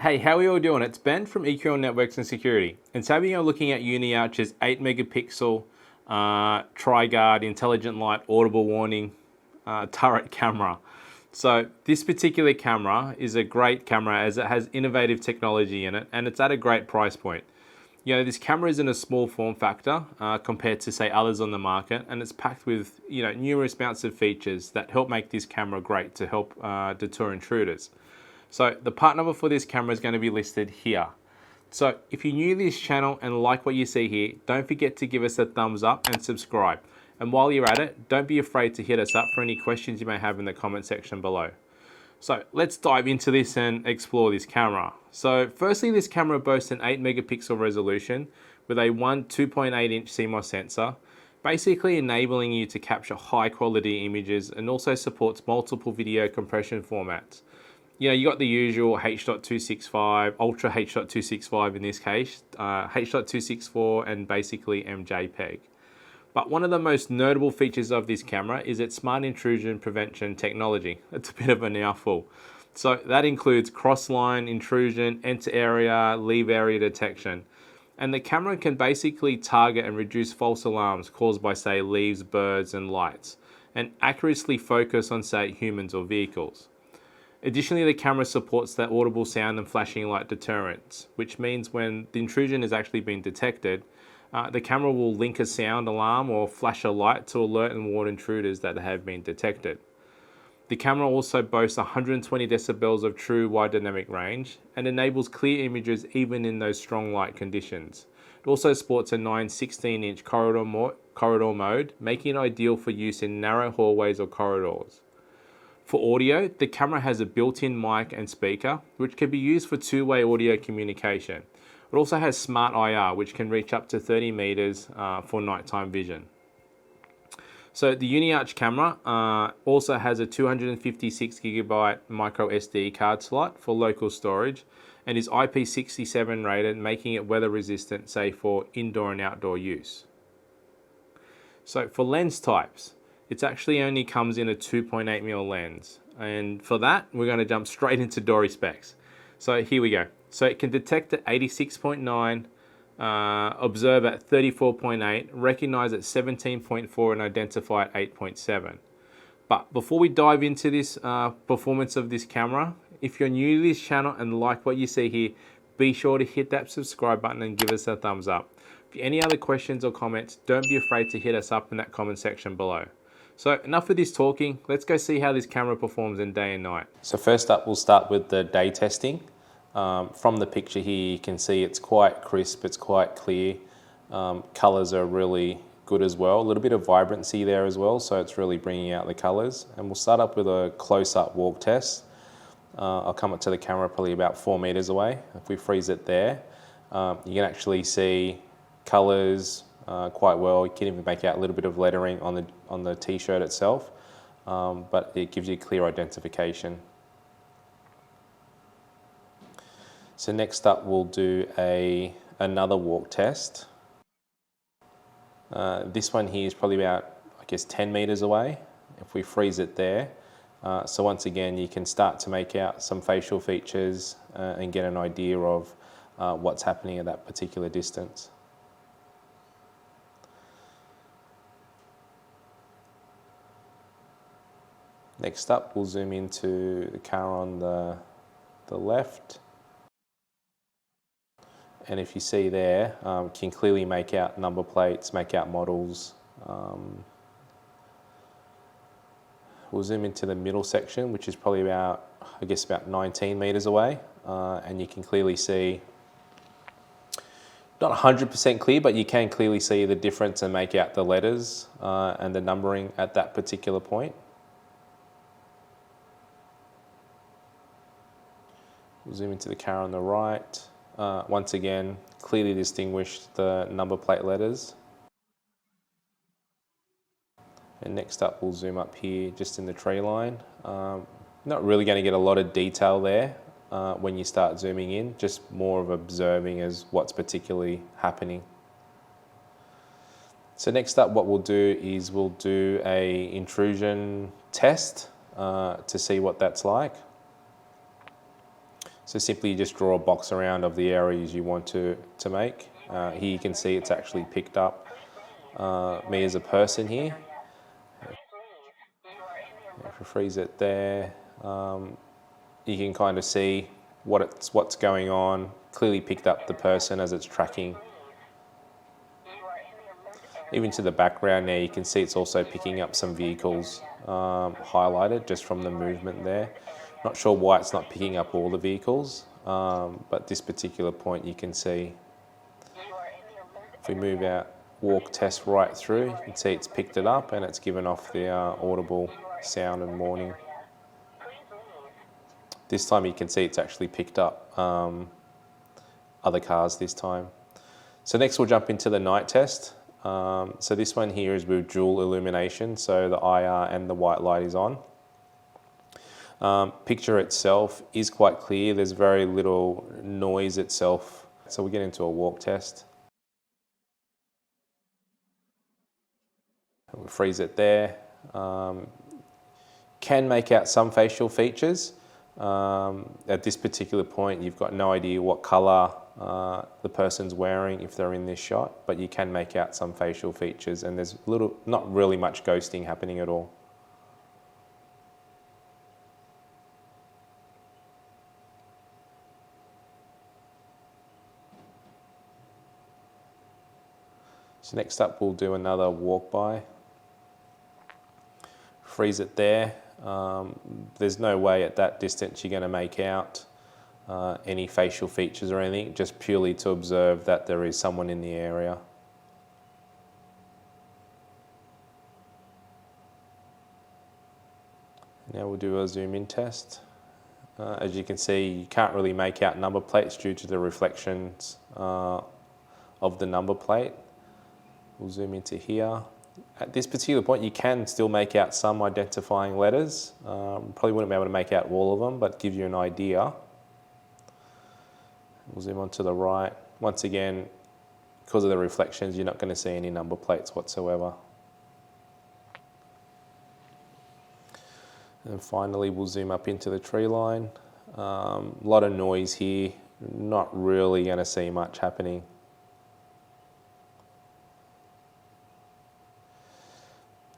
Hey, how are we all doing? It's Ben from EQL Networks and Security. And today we are looking at Uniarch's 8 megapixel Triguard intelligent light audible warning turret camera. So this particular camera is a great camera as it has innovative technology in it and it's at a great price point. You know, this camera is in a small form factor compared to say others on the market, and it's packed with numerous amounts of features that help make this camera great to help deter intruders. So the part number for this camera is going to be listed here. So if you're new to this channel and like what you see here, don't forget to give us a thumbs up and subscribe. And while you're at it, don't be afraid to hit us up for any questions you may have in the comment section below. So let's dive into this and explore this camera. So firstly, this camera boasts an 8 megapixel resolution with a 2.8 inch CMOS sensor, basically enabling you to capture high quality images, and also supports multiple video compression formats. You know, you got the usual H.265, Ultra H.265 in this case, H.264 and basically MJPEG. But one of the most notable features of this camera is its smart intrusion prevention technology. It's a bit of a mouthful. So that includes cross-line intrusion, enter area, leave area detection. And the camera can basically target and reduce false alarms caused by, say, leaves, birds, and lights, and accurately focus on, say, humans or vehicles. Additionally, the camera supports that audible sound and flashing light deterrence, which means when the intrusion has actually been detected, the camera will link a sound alarm or flash a light to alert and warn intruders that have been detected. The camera also boasts 120 decibels of true wide dynamic range and enables clear images even in those strong light conditions. It also sports a 16-inch corridor mode, making it ideal for use in narrow hallways or corridors. For audio, the camera has a built-in mic and speaker, which can be used for two-way audio communication. It also has smart IR, which can reach up to 30 meters for nighttime vision. So the Uniarch camera also has a 256 gigabyte micro SD card slot for local storage and is IP67 rated, making it weather resistant, safe for indoor and outdoor use. So for lens types, it actually only comes in a 2.8mm lens. And for that, we're going to jump straight into Dory specs. So here we go. So it can detect at 86.9, observe at 34.8, recognize at 17.4, and identify at 8.7. But before we dive into this performance of this camera, if you're new to this channel and like what you see here, be sure to hit that subscribe button and give us a thumbs up. If you have any other questions or comments, don't be afraid to hit us up in that comment section below. So enough of this talking, let's go see how this camera performs in day and night. So first up, we'll start with the day testing. From the picture here, you can see it's quite crisp, it's quite clear. Colors are really good as well. A little bit of vibrancy there as well, so it's really bringing out the colors. And we'll start up with a close-up walk test. I'll come up to the camera probably about 4 meters away. If we freeze it there, you can actually see colors quite well. You can even make out a little bit of lettering on the t-shirt itself, but it gives you clear identification. So next up, we'll do another walk test. This one here is probably about, I guess, 10 meters away. If we freeze it there, so once again, you can start to make out some facial features and get an idea of what's happening at that particular distance. Next up, we'll zoom into the car on the left. And if you see there, can clearly make out number plates, make out models. We'll zoom into the middle section, which is probably about, I guess, about 19 meters away. And you can clearly see, not 100% clear, but you can clearly see the difference and make out the letters and the numbering at that particular point. We'll zoom into the car on the right. Once again, clearly distinguish the number plate letters. And next up, we'll zoom up here just in the tree line. Not really going to get a lot of detail there when you start zooming in, just more of observing as what's particularly happening. So next up, what we'll do is we'll do a intrusion test to see what that's like. So simply you just draw a box around of the areas you want to make. Here you can see it's actually picked up me as a person here. If we freeze it there, you can kind of see what's going on. Clearly picked up the person as it's tracking. Even to the background now, you can see it's also picking up some vehicles highlighted just from the movement there. Not sure why it's not picking up all the vehicles, but this particular point you can see. If we move our walk test right through, you can see it's picked it up and it's given off the audible sound and warning. This time you can see it's actually picked up other cars this time. So next we'll jump into the night test. So this one here is with dual illumination, so the IR and the white light is on. Picture itself is quite clear, there's very little noise itself. So we'll get into a walk test. We'll freeze it there. Can make out some facial features. At this particular point you've got no idea what colour the person's wearing if they're in this shot, but you can make out some facial features, and there's not really much ghosting happening at all. So next up we'll do another walk by. Freeze it there. There's no way at that distance you're going to make out any facial features or anything, just purely to observe that there is someone in the area. Now we'll do a zoom in test. As you can see, you can't really make out number plates due to the reflections of the number plate. We'll zoom into here. At this particular point you can still make out some identifying letters. Probably wouldn't be able to make out all of them, but gives you an idea. We'll zoom on to the right. Once again, because of the reflections, you're not going to see any number plates whatsoever. And finally we'll zoom up into the tree line. A lot of noise here, not really going to see much happening.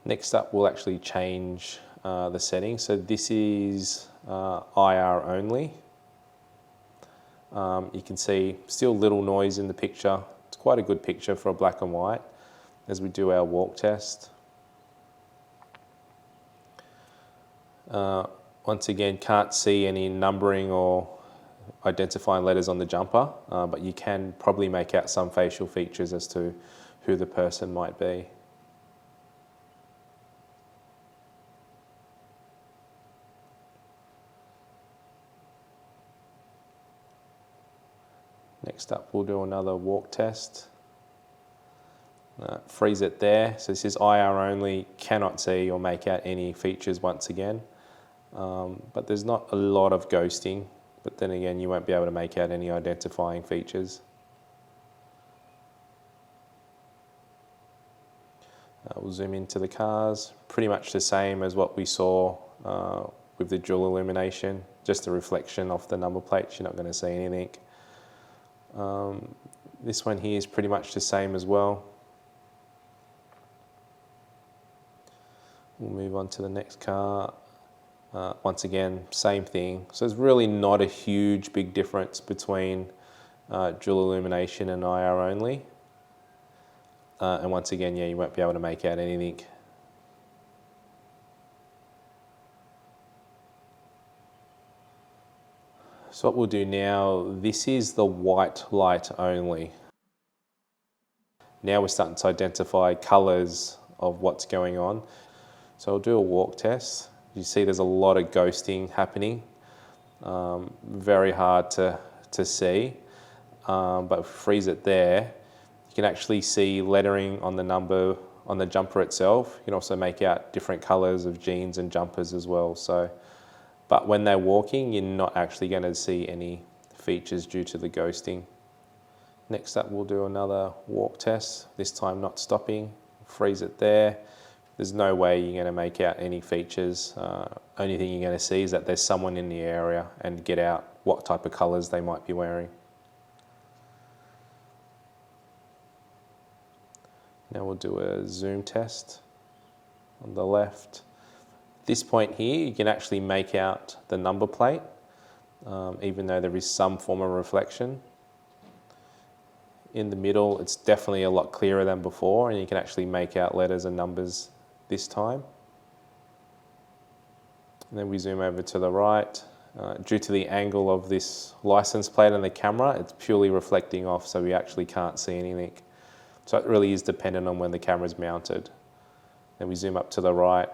Next up we'll actually change the settings. So this is IR only. You can see still little noise in the picture. It's quite a good picture for a black and white as we do our walk test. Once again, can't see any numbering or identifying letters on the jumper, but you can probably make out some facial features as to who the person might be. Next up we'll do another walk test. Freeze it there. So this is IR only, cannot see or make out any features once again. But there's not a lot of ghosting, but then again you won't be able to make out any identifying features. We'll zoom into the cars. Pretty much the same as what we saw with the dual illumination, just a reflection off the number plates, you're not going to see anything. This one here is pretty much the same as well. We'll move on to the next car. Once again, same thing. So there's really not a huge big difference between dual illumination and IR only. And once again, yeah, you won't be able to make out anything. So what we'll do now, this is the white light only. Now we're starting to identify colours of what's going on. So I'll do a walk test. You see there's a lot of ghosting happening. Very hard to see, but if we freeze it there, you can actually see lettering on the number on the jumper itself. You can also make out different colours of jeans and jumpers as well. So, but when they're walking, you're not actually going to see any features due to the ghosting. Next up, we'll do another walk test, this time not stopping. Freeze it there. There's no way you're going to make out any features. Only thing you're going to see is that there's someone in the area and get out what type of colours they might be wearing. Now we'll do a zoom test on the left. At this point here, you can actually make out the number plate, even though there is some form of reflection. In the middle, it's definitely a lot clearer than before, and you can actually make out letters and numbers this time. And then we zoom over to the right. Due to the angle of this license plate on the camera, it's purely reflecting off, so we actually can't see anything. So it really is dependent on when the camera is mounted. Then we zoom up to the right,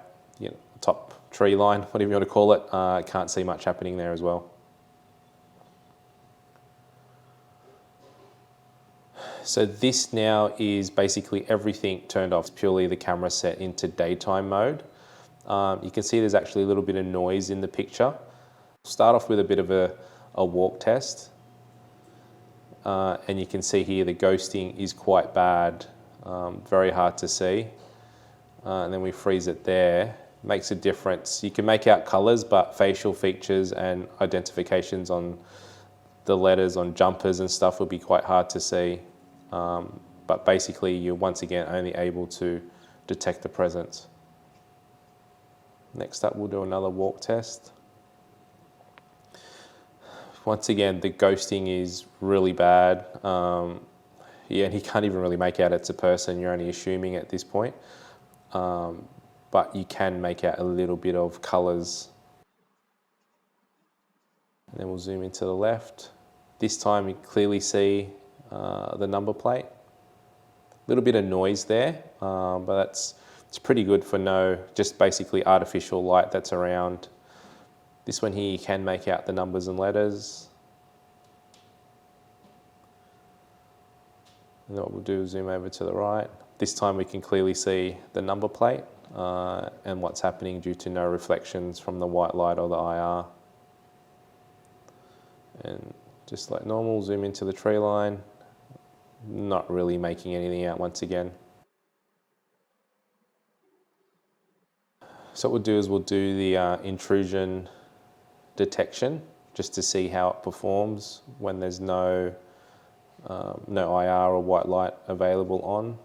top tree line, whatever you want to call it. Can't see much happening there as well. So this now is basically everything turned off. It's purely the camera set into daytime mode. You can see there's actually a little bit of noise in the picture. Start off with a bit of a walk test. And you can see here the ghosting is quite bad, very hard to see. And then we freeze it there. Makes a difference. You can make out colours, but facial features and identifications on the letters on jumpers and stuff would be quite hard to see. But basically you're once again only able to detect the presence. Next up we'll do another walk test. Once again, the ghosting is really bad. And you can't even really make out it's a person, you're only assuming at this point. But you can make out a little bit of colours. And then we'll zoom into the left. This time you clearly see the number plate. A little bit of noise there, but it's pretty good for just basically artificial light that's around. This one here, you can make out the numbers and letters. And what we'll do is zoom over to the right. This time we can clearly see the number plate and what's happening due to no reflections from the white light or the IR. And just like normal, zoom into the tree line. Not really making anything out once again. So what we'll do is we'll do the intrusion detection just to see how it performs when there's no IR or white light available on.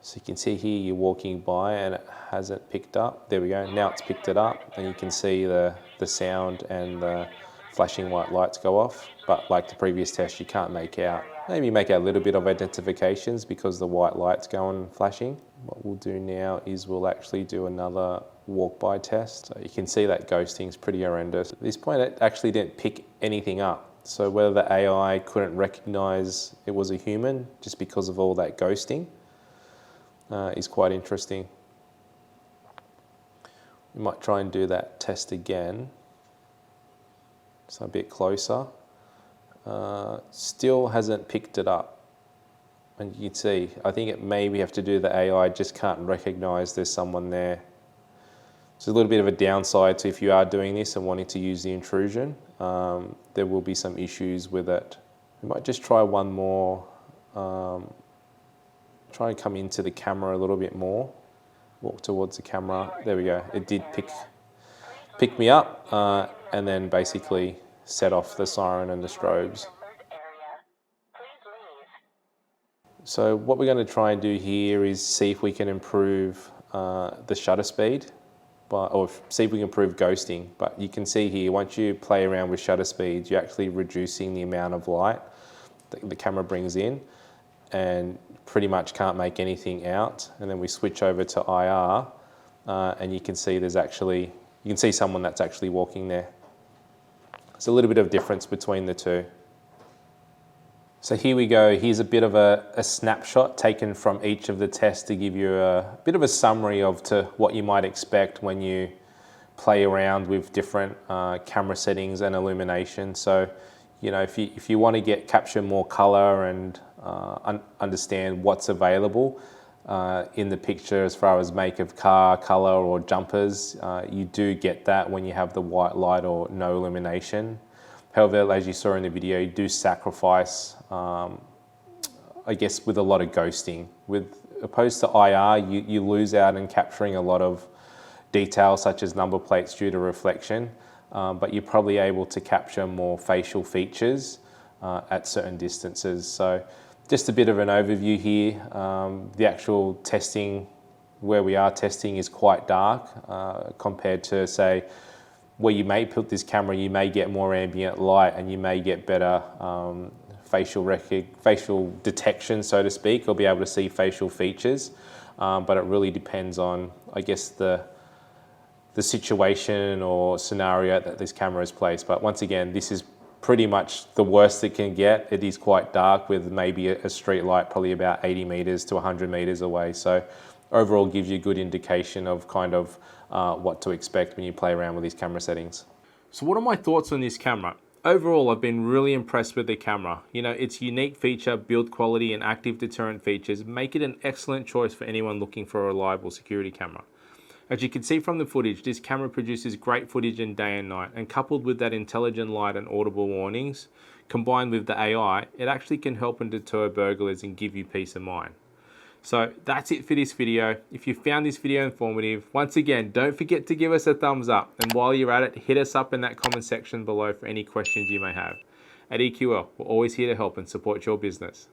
So you can see here you're walking by and it hasn't picked up. There we go, now it's picked it up and you can see the sound and the flashing white lights go off. But like the previous test, you can't make out, maybe make out a little bit of identifications because the white light's going flashing. What we'll do now is we'll actually do another walk-by test. So you can see that ghosting is pretty horrendous. At this point, it actually didn't pick anything up. So whether the AI couldn't recognize it was a human just because of all that ghosting is quite interesting. We might try and do that test again. So a bit closer. Still hasn't picked it up. And you can see, I think it maybe have to do the AI just can't recognize there's someone there. So a little bit of a downside to if you are doing this and wanting to use the intrusion, there will be some issues with it. We might just try one more, try and come into the camera a little bit more, walk towards the camera. There we go, it did pick me up and then basically set off the siren and the strobes. So what we're going to try and do here is see if we can improve the shutter speed, or see if we can improve ghosting. But you can see here, once you play around with shutter speeds, you're actually reducing the amount of light that the camera brings in and pretty much can't make anything out. And then we switch over to IR and you can see there's actually, you can see someone that's actually walking there. There's a little bit of difference between the two. So here we go, here's a bit of a snapshot taken from each of the tests to give you a bit of a summary of what you might expect when you play around with different camera settings and illumination. So, you know, if you want to capture more color and understand what's available in the picture as far as make of car, color or jumpers, you do get that when you have the white light or no illumination. However, as you saw in the video, you do sacrifice, I guess, with a lot of ghosting. Opposed to IR, you lose out in capturing a lot of detail, such as number plates due to reflection. but you're probably able to capture more facial features at certain distances. So just a bit of an overview here. The actual testing, where we are testing, is quite dark compared to, say, where you may put this camera, you may get more ambient light and you may get better facial detection, so to speak, or be able to see facial features. But it really depends on, I guess, the situation or scenario that this camera is placed. But once again, this is pretty much the worst it can get. It is quite dark with maybe a street light probably about 80 meters to 100 meters away. So overall gives you a good indication of kind of what to expect when you play around with these camera settings. So what are my thoughts on this camera? Overall, I've been really impressed with the camera. You know, its unique feature, build quality, and active deterrent features make it an excellent choice for anyone looking for a reliable security camera. As you can see from the footage, this camera produces great footage in day and night, and coupled with that intelligent light and audible warnings, combined with the AI, it actually can help and deter burglars and give you peace of mind. So that's it for this video. If you found this video informative, once again, don't forget to give us a thumbs up. And while you're at it, hit us up in that comment section below for any questions you may have. At EQL, we're always here to help and support your business.